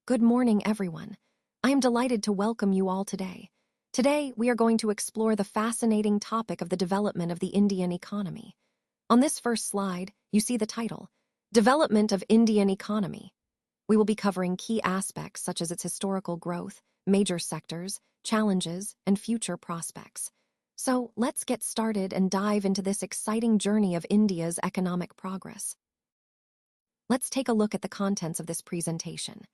Good morning, everyone. I am delighted to welcome you all today. Today, we are going to explore the fascinating topic of the development of the Indian economy. On this first slide, you see the title, Development of Indian Economy. We will be covering key aspects such as its historical growth, major sectors, challenges, and future prospects. So, let's get started and dive into this exciting journey of India's economic progress. Let's take a look at the contents of this presentation.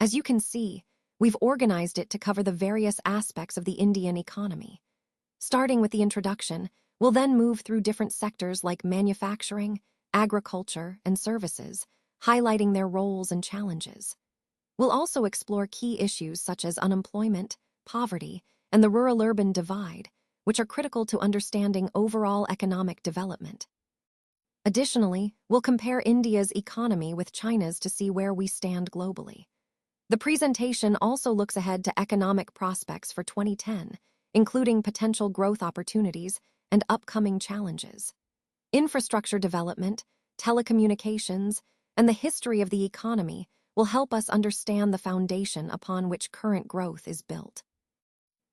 As you can see, we've organized it to cover the various aspects of the Indian economy. Starting with the introduction, we'll then move through different sectors like manufacturing, agriculture, and services, highlighting their roles and challenges. We'll also explore key issues such as unemployment, poverty, and the rural-urban divide, which are critical to understanding overall economic development. Additionally, we'll compare India's economy with China's to see where we stand globally. The presentation also looks ahead to economic prospects for 2010, including potential growth opportunities and upcoming challenges. Infrastructure development, telecommunications, and the history of the economy will help us understand the foundation upon which current growth is built.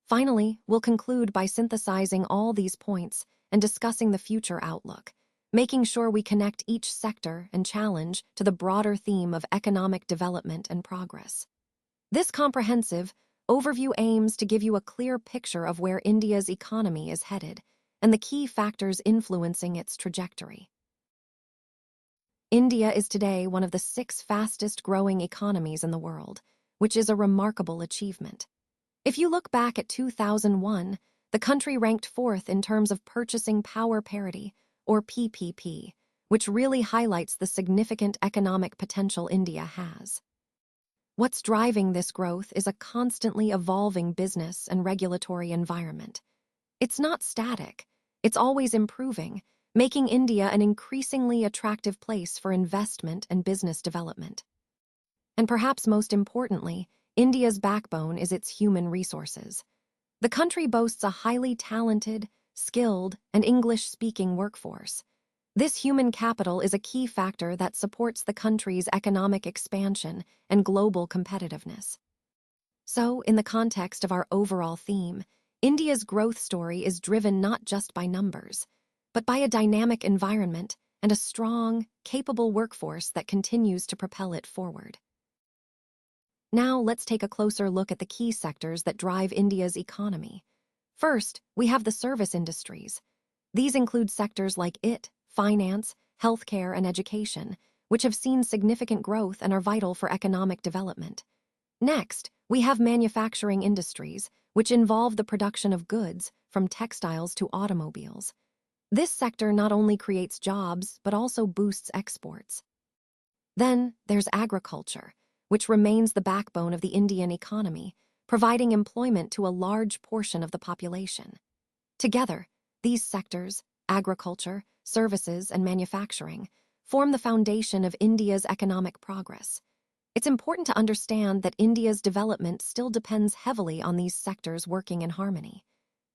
Finally, we'll conclude by synthesizing all these points and discussing the future outlook, making sure we connect each sector and challenge to the broader theme of economic development and progress. This comprehensive overview aims to give you a clear picture of where India's economy is headed and the key factors influencing its trajectory. India is today one of the 6 fastest-growing economies in the world, which is a remarkable achievement. If you look back at 2001, the country ranked 4th in terms of purchasing power parity, or PPP, which really highlights the significant economic potential India has. What's driving this growth is a constantly evolving business and regulatory environment. It's not static, it's always improving, making India an increasingly attractive place for investment and business development. And perhaps most importantly, India's backbone is its human resources. The country boasts a highly talented, skilled, and English-speaking workforce. This human capital is a key factor that supports the country's economic expansion and global competitiveness. So, in the context of our overall theme, India's growth story is driven not just by numbers, but by a dynamic environment and a strong, capable workforce that continues to propel it forward. Now, let's take a closer look at the key sectors that drive India's economy. First, we have the service industries. These include sectors like finance, healthcare, and education, which have seen significant growth and are vital for economic development. Next, we have manufacturing industries, which involve the production of goods, from textiles to automobiles. This sector not only creates jobs, but also boosts exports. Then, there's agriculture, which remains the backbone of the Indian economy, providing employment to a large portion of the population. Together, these sectors, agriculture, services, and manufacturing, form the foundation of India's economic progress. It's important to understand that India's development still depends heavily on these sectors working in harmony.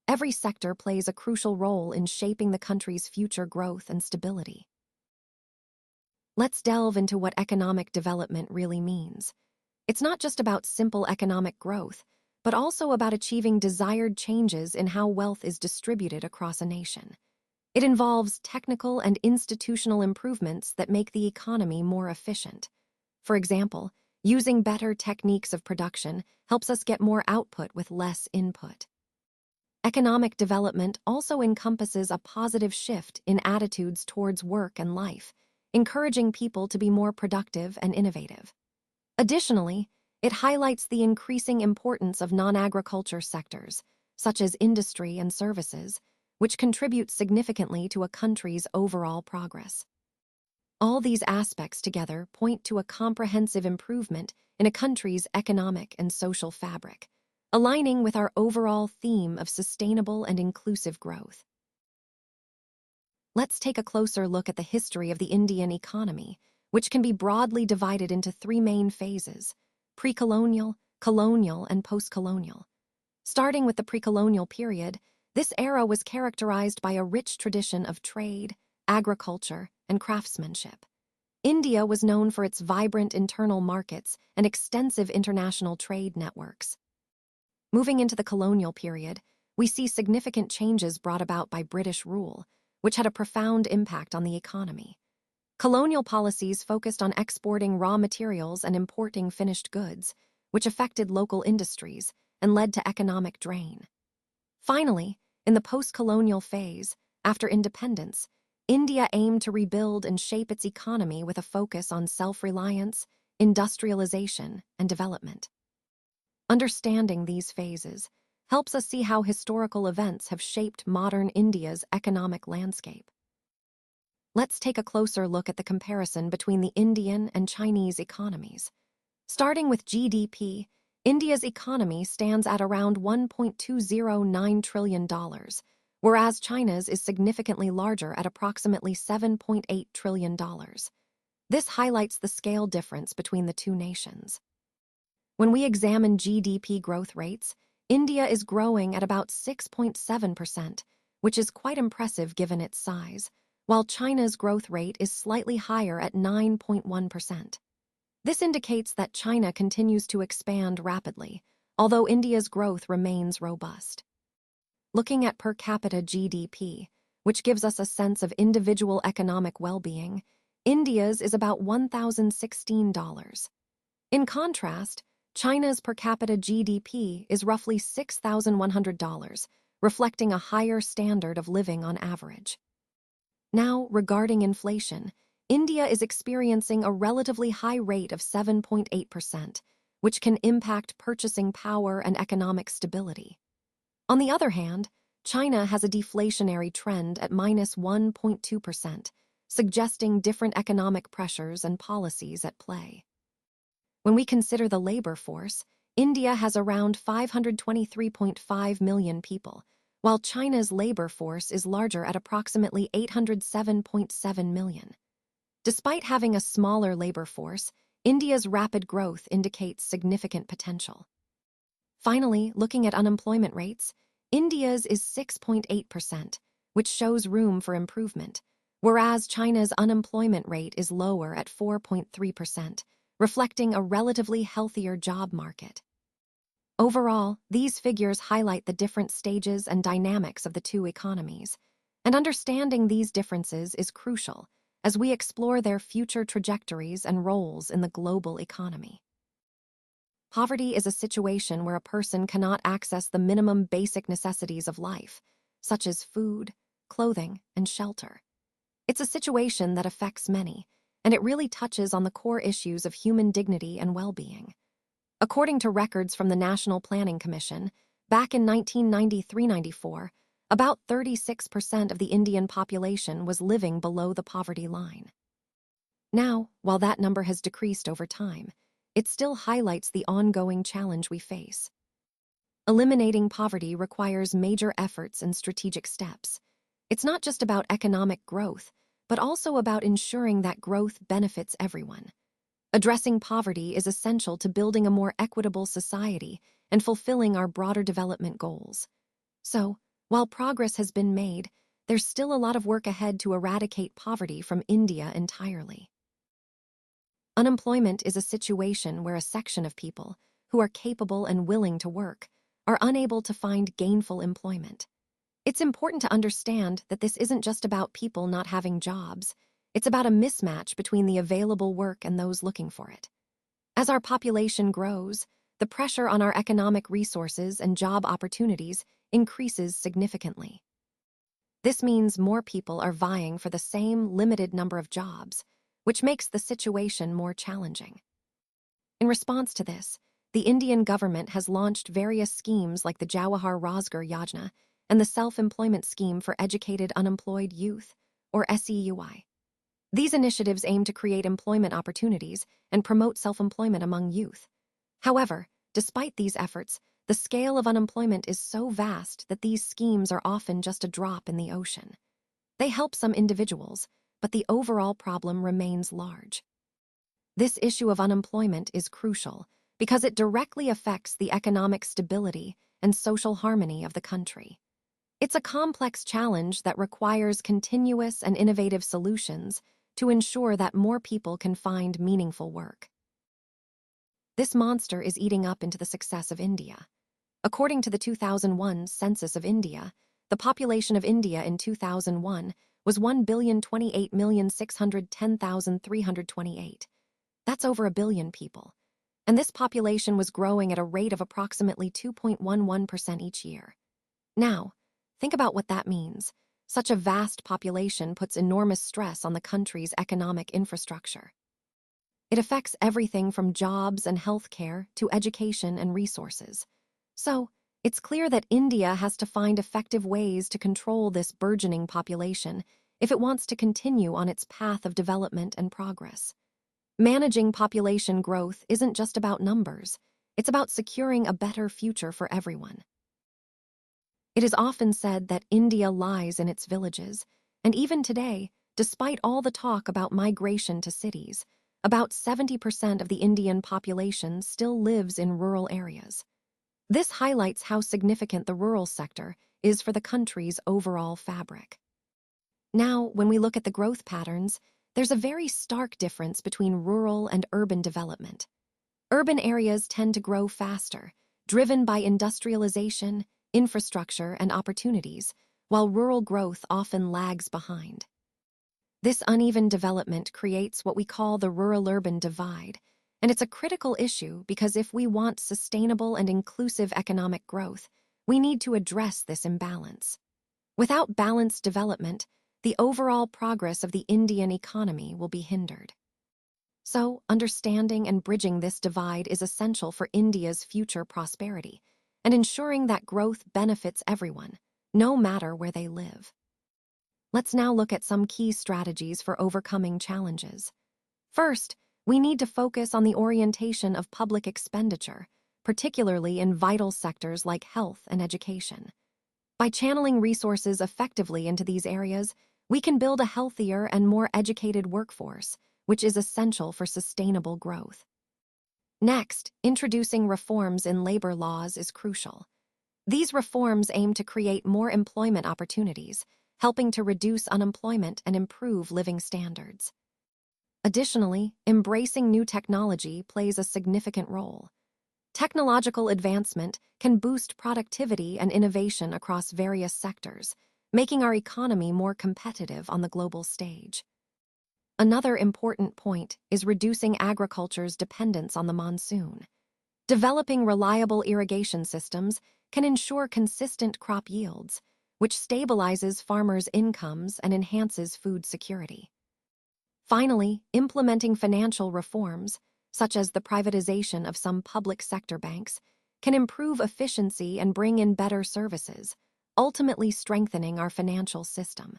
Every sector plays a crucial role in shaping the country's future growth and stability. Let's delve into what economic development really means. It's not just about simple economic growth, but also about achieving desired changes in how wealth is distributed across a nation. It involves technical and institutional improvements that make the economy more efficient. For example, using better techniques of production helps us get more output with less input. Economic development also encompasses a positive shift in attitudes towards work and life, encouraging people to be more productive and innovative. Additionally, it highlights the increasing importance of non-agriculture sectors, such as industry and services, which contribute significantly to a country's overall progress. All these aspects together point to a comprehensive improvement in a country's economic and social fabric, aligning with our overall theme of sustainable and inclusive growth. Let's take a closer look at the history of the Indian economy, which can be broadly divided into 3 main phases: pre-colonial, colonial, and post-colonial. Starting with the pre-colonial period, this era was characterized by a rich tradition of trade, agriculture, and craftsmanship. India was known for its vibrant internal markets and extensive international trade networks. Moving into the colonial period, we see significant changes brought about by British rule, which had a profound impact on the economy. Colonial policies focused on exporting raw materials and importing finished goods, which affected local industries and led to economic drain. Finally, in the post-colonial phase, after independence, India aimed to rebuild and shape its economy with a focus on self-reliance, industrialization, and development. Understanding these phases helps us see how historical events have shaped modern India's economic landscape. Let's take a closer look at the comparison between the Indian and Chinese economies. Starting with GDP, India's economy stands at around $1.209 trillion, whereas China's is significantly larger at approximately $7.8 trillion. This highlights the scale difference between the two nations. When we examine GDP growth rates, India is growing at about 6.7%, which is quite impressive given its size, while China's growth rate is slightly higher at 9.1%. This indicates that China continues to expand rapidly, although India's growth remains robust. Looking at per capita GDP, which gives us a sense of individual economic well-being, India's is about $1,016. In contrast, China's per capita GDP is roughly $6,100, reflecting a higher standard of living on average. Now, regarding inflation, India is experiencing a relatively high rate of 7.8%, which can impact purchasing power and economic stability. On the other hand, China has a deflationary trend at -1.2%, suggesting different economic pressures and policies at play. When we consider the labor force, India has around 523.5 million people, while China's labor force is larger at approximately 807.7 million. Despite having a smaller labor force, India's rapid growth indicates significant potential. Finally, looking at unemployment rates, India's is 6.8%, which shows room for improvement, whereas China's unemployment rate is lower at 4.3%, reflecting a relatively healthier job market. Overall, these figures highlight the different stages and dynamics of the two economies, and understanding these differences is crucial as we explore their future trajectories and roles in the global economy. Poverty is a situation where a person cannot access the minimum basic necessities of life, such as food, clothing, and shelter. It's a situation that affects many, and it really touches on the core issues of human dignity and well-being. According to records from the National Planning Commission, back in 1993-94, about 36% of the Indian population was living below the poverty line. Now, while that number has decreased over time, it still highlights the ongoing challenge we face. Eliminating poverty requires major efforts and strategic steps. It's not just about economic growth, but also about ensuring that growth benefits everyone. Addressing poverty is essential to building a more equitable society and fulfilling our broader development goals. So, while progress has been made, there's still a lot of work ahead to eradicate poverty from India entirely. Unemployment is a situation where a section of people, who are capable and willing to work, are unable to find gainful employment. It's important to understand that this isn't just about people not having jobs. It's about a mismatch between the available work and those looking for it. As our population grows, the pressure on our economic resources and job opportunities increases significantly. This means more people are vying for the same limited number of jobs, which makes the situation more challenging. In response to this, the Indian government has launched various schemes like the Jawahar Rozgar Yojana and the Self-Employment Scheme for Educated Unemployed Youth, or SEUI. These initiatives aim to create employment opportunities and promote self-employment among youth. However, despite these efforts, the scale of unemployment is so vast that these schemes are often just a drop in the ocean. They help some individuals, but the overall problem remains large. This issue of unemployment is crucial because it directly affects the economic stability and social harmony of the country. It's a complex challenge that requires continuous and innovative solutions to ensure that more people can find meaningful work. This monster is eating up into the success of India. According to the 2001 Census of India, the population of India in 2001 was 1,028,610,328. That's over a billion people. And this population was growing at a rate of approximately 2.11% each year. Now, think about what that means. Such a vast population puts enormous stress on the country's economic infrastructure. It affects everything from jobs and healthcare to education and resources. So, it's clear that India has to find effective ways to control this burgeoning population if it wants to continue on its path of development and progress. Managing population growth isn't just about numbers, it's about securing a better future for everyone. It is often said that India lies in its villages, and even today, despite all the talk about migration to cities, about 70% of the Indian population still lives in rural areas. This highlights how significant the rural sector is for the country's overall fabric. Now, when we look at the growth patterns, there's a very stark difference between rural and urban development. Urban areas tend to grow faster, driven by industrialization, infrastructure, and opportunities, while rural growth often lags behind. This uneven development creates what we call the rural-urban divide, and it's a critical issue because if we want sustainable and inclusive economic growth, we need to address this imbalance. Without balanced development, the overall progress of the Indian economy will be hindered. So, understanding and bridging this divide is essential for India's future prosperity and ensuring that growth benefits everyone, no matter where they live. Let's now look at some key strategies for overcoming challenges. First, we need to focus on the orientation of public expenditure, particularly in vital sectors like health and education. By channeling resources effectively into these areas, we can build a healthier and more educated workforce, which is essential for sustainable growth. Next, introducing reforms in labor laws is crucial. These reforms aim to create more employment opportunities, helping to reduce unemployment and improve living standards. Additionally, embracing new technology plays a significant role. Technological advancement can boost productivity and innovation across various sectors, making our economy more competitive on the global stage. Another important point is reducing agriculture's dependence on the monsoon. Developing reliable irrigation systems can ensure consistent crop yields, which stabilizes farmers' incomes and enhances food security. Finally, implementing financial reforms, such as the privatization of some public sector banks, can improve efficiency and bring in better services, ultimately strengthening our financial system.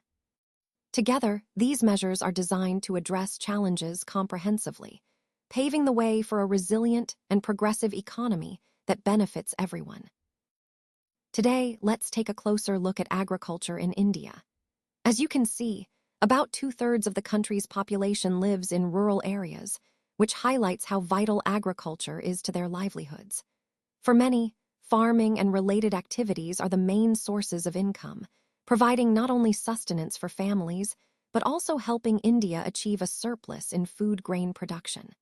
Together, these measures are designed to address challenges comprehensively, paving the way for a resilient and progressive economy that benefits everyone. Today, let's take a closer look at agriculture in India. As you can see, about 2/3 of the country's population lives in rural areas, which highlights how vital agriculture is to their livelihoods. For many, farming and related activities are the main sources of income, providing not only sustenance for families, but also helping India achieve a surplus in food grain production.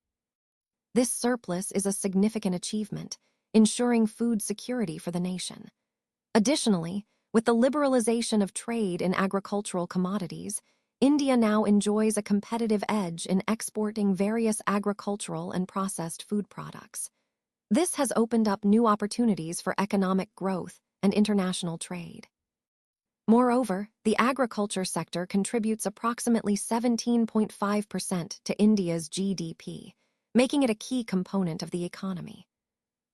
This surplus is a significant achievement, ensuring food security for the nation. Additionally, with the liberalization of trade in agricultural commodities, India now enjoys a competitive edge in exporting various agricultural and processed food products. This has opened up new opportunities for economic growth and international trade. Moreover, the agriculture sector contributes approximately 17.5% to India's GDP, making it a key component of the economy.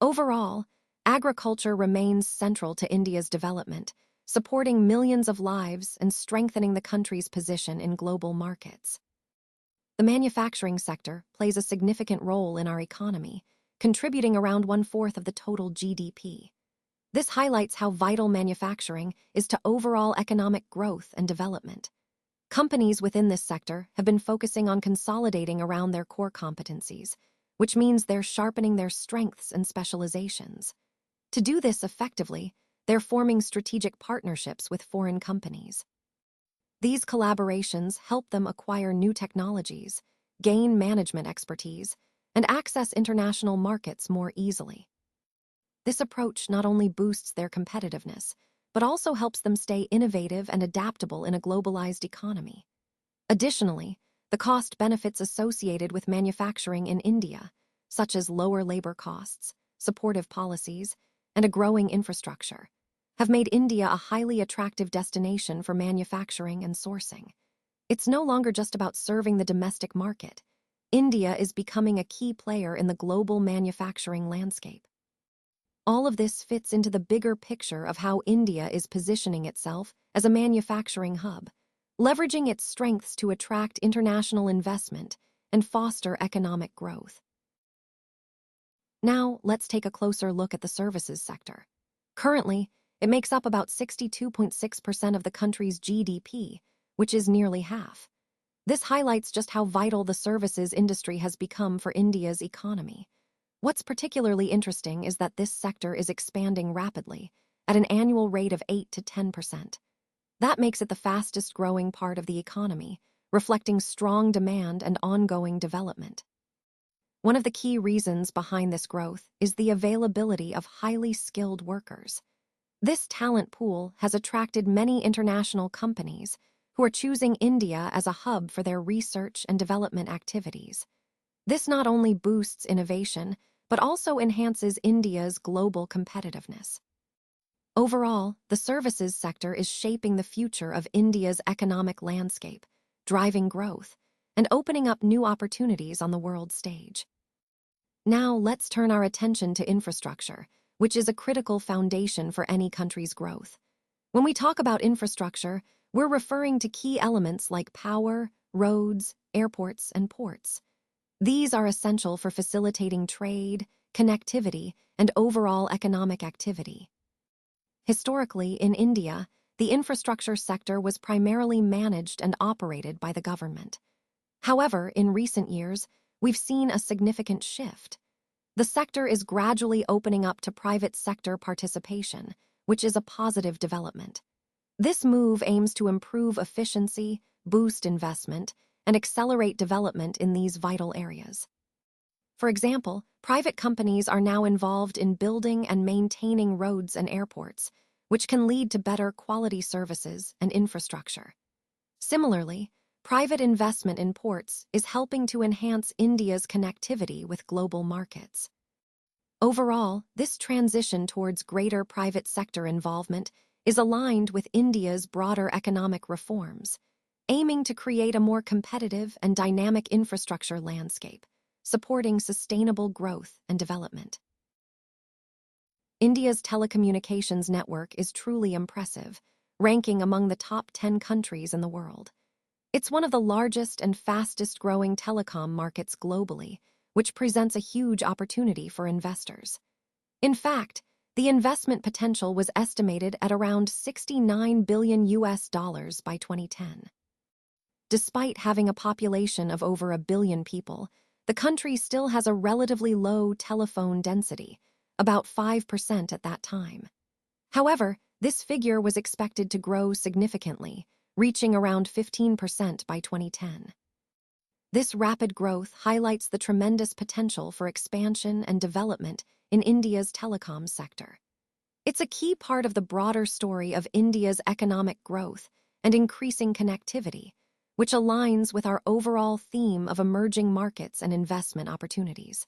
Overall, agriculture remains central to India's development, supporting millions of lives and strengthening the country's position in global markets. The manufacturing sector plays a significant role in our economy, contributing around 1/4 of the total GDP. This highlights how vital manufacturing is to overall economic growth and development. Companies within this sector have been focusing on consolidating around their core competencies, which means they're sharpening their strengths and specializations. To do this effectively, they're forming strategic partnerships with foreign companies. These collaborations help them acquire new technologies, gain management expertise, and access international markets more easily. This approach not only boosts their competitiveness, but also helps them stay innovative and adaptable in a globalized economy. Additionally, the cost benefits associated with manufacturing in India, such as lower labor costs, supportive policies, and a growing infrastructure, have made India a highly attractive destination for manufacturing and sourcing. It's no longer just about serving the domestic market. India is becoming a key player in the global manufacturing landscape. All of this fits into the bigger picture of how India is positioning itself as a manufacturing hub, leveraging its strengths to attract international investment and foster economic growth. Now, let's take a closer look at the services sector. Currently, it makes up about 62.6% of the country's GDP, which is nearly half. This highlights just how vital the services industry has become for India's economy. What's particularly interesting is that this sector is expanding rapidly, at an annual rate of 8 to 10%. That makes it the fastest growing part of the economy, reflecting strong demand and ongoing development. One of the key reasons behind this growth is the availability of highly skilled workers. This talent pool has attracted many international companies who are choosing India as a hub for their research and development activities. This not only boosts innovation, but also enhances India's global competitiveness. Overall, the services sector is shaping the future of India's economic landscape, driving growth, and opening up new opportunities on the world stage. Now, let's turn our attention to infrastructure, which is a critical foundation for any country's growth. When we talk about infrastructure, we're referring to key elements like power, roads, airports, and ports. These are essential for facilitating trade, connectivity, and overall economic activity. Historically, in India, the infrastructure sector was primarily managed and operated by the government. However, in recent years, we've seen a significant shift. The sector is gradually opening up to private sector participation, which is a positive development. This move aims to improve efficiency, boost investment, and accelerate development in these vital areas. For example, private companies are now involved in building and maintaining roads and airports, which can lead to better quality services and infrastructure. Similarly, private investment in ports is helping to enhance India's connectivity with global markets. Overall, this transition towards greater private sector involvement is aligned with India's broader economic reforms, aiming to create a more competitive and dynamic infrastructure landscape, supporting sustainable growth and development. India's telecommunications network is truly impressive, ranking among the top 10 countries in the world. It's one of the largest and fastest-growing telecom markets globally, which presents a huge opportunity for investors. In fact, the investment potential was estimated at around $69 billion by 2010. Despite having a population of over 1 billion people, the country still has a relatively low telephone density, about 5% at that time. However, this figure was expected to grow significantly, reaching around 15% by 2010. This rapid growth highlights the tremendous potential for expansion and development in India's telecom sector. It's a key part of the broader story of India's economic growth and increasing connectivity, which aligns with our overall theme of emerging markets and investment opportunities.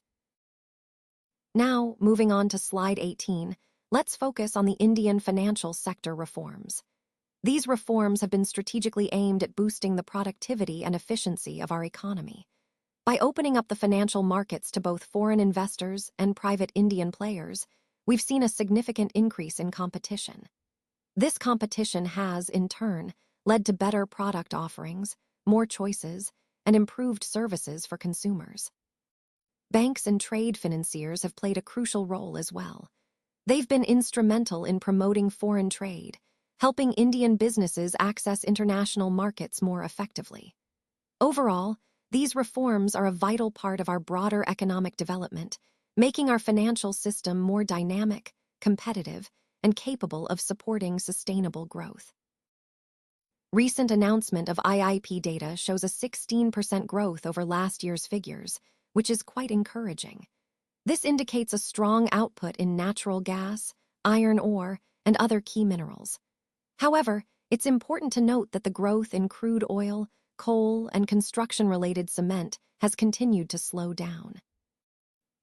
Now, moving on to slide 18, let's focus on the Indian financial sector reforms. These reforms have been strategically aimed at boosting the productivity and efficiency of our economy. By opening up the financial markets to both foreign investors and private Indian players, we've seen a significant increase in competition. This competition has, in turn, led to better product offerings, more choices, and improved services for consumers. Banks and trade financiers have played a crucial role as well. They've been instrumental in promoting foreign trade, helping Indian businesses access international markets more effectively. Overall, these reforms are a vital part of our broader economic development, making our financial system more dynamic, competitive, and capable of supporting sustainable growth. Recent announcement of IIP data shows a 16% growth over last year's figures, which is quite encouraging. This indicates a strong output in natural gas, iron ore, and other key minerals. However, it's important to note that the growth in crude oil, coal, and construction-related cement has continued to slow down.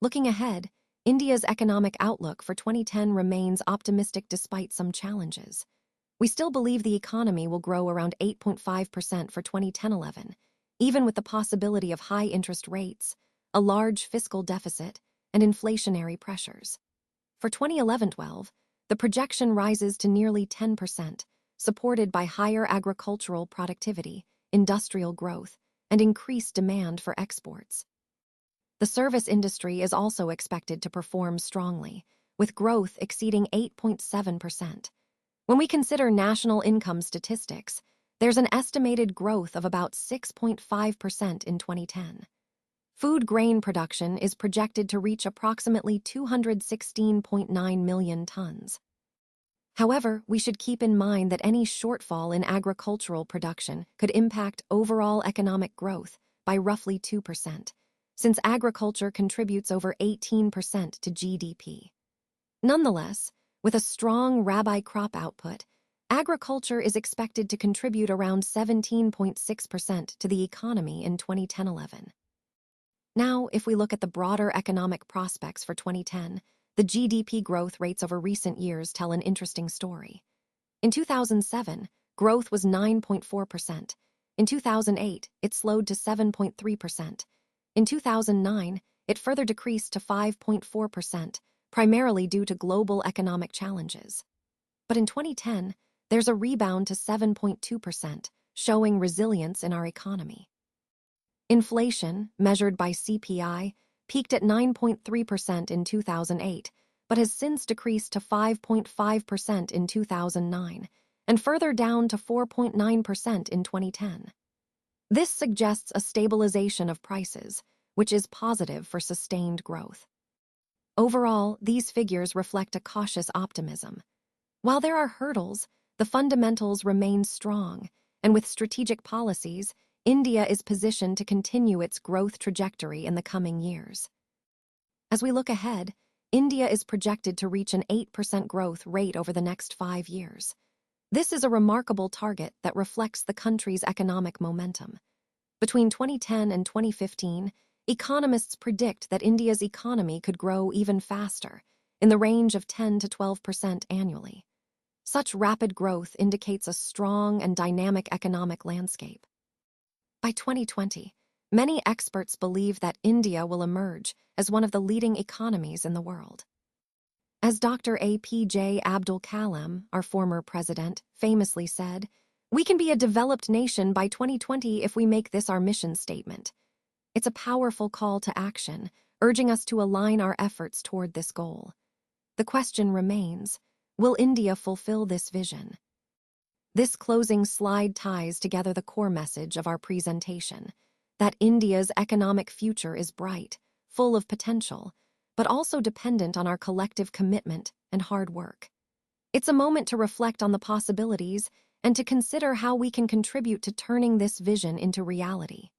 Looking ahead, India's economic outlook for 2010 remains optimistic despite some challenges. We still believe the economy will grow around 8.5% for 2010-11, even with the possibility of high interest rates, a large fiscal deficit, and inflationary pressures. For 2011-12, the projection rises to nearly 10%, supported by higher agricultural productivity, industrial growth, and increased demand for exports. The service industry is also expected to perform strongly, with growth exceeding 8.7%. When we consider national income statistics, there's an estimated growth of about 6.5% in 2010. Food grain production is projected to reach approximately 216.9 million tons. However, we should keep in mind that any shortfall in agricultural production could impact overall economic growth by roughly 2%, since agriculture contributes over 18% to GDP. Nonetheless, with a strong rabi crop output, agriculture is expected to contribute around 17.6% to the economy in 2010-11. Now, if we look at the broader economic prospects for 2010, the GDP growth rates over recent years tell an interesting story. In 2007, growth was 9.4%. In 2008, it slowed to 7.3%. In 2009, it further decreased to 5.4%, primarily due to global economic challenges. But in 2010, there's a rebound to 7.2%, showing resilience in our economy. Inflation, measured by CPI, peaked at 9.3% in 2008, but has since decreased to 5.5% in 2009, and further down to 4.9% in 2010. This suggests a stabilization of prices, which is positive for sustained growth. Overall, these figures reflect a cautious optimism. While there are hurdles, the fundamentals remain strong, and with strategic policies, India is positioned to continue its growth trajectory in the coming years. As we look ahead, India is projected to reach an 8% growth rate over the next 5 years. This is a remarkable target that reflects the country's economic momentum. Between 2010 and 2015, economists predict that India's economy could grow even faster, in the range of 10 to 12% annually. Such rapid growth indicates a strong and dynamic economic landscape. By 2020, many experts believe that India will emerge as one of the leading economies in the world. As Dr. APJ Abdul Kalam, our former president, famously said, "We can be a developed nation by 2020 if we make this our mission statement." It's a powerful call to action, urging us to align our efforts toward this goal. The question remains, will India fulfill this vision? This closing slide ties together the core message of our presentation, that India's economic future is bright, full of potential, but also dependent on our collective commitment and hard work. It's a moment to reflect on the possibilities and to consider how we can contribute to turning this vision into reality.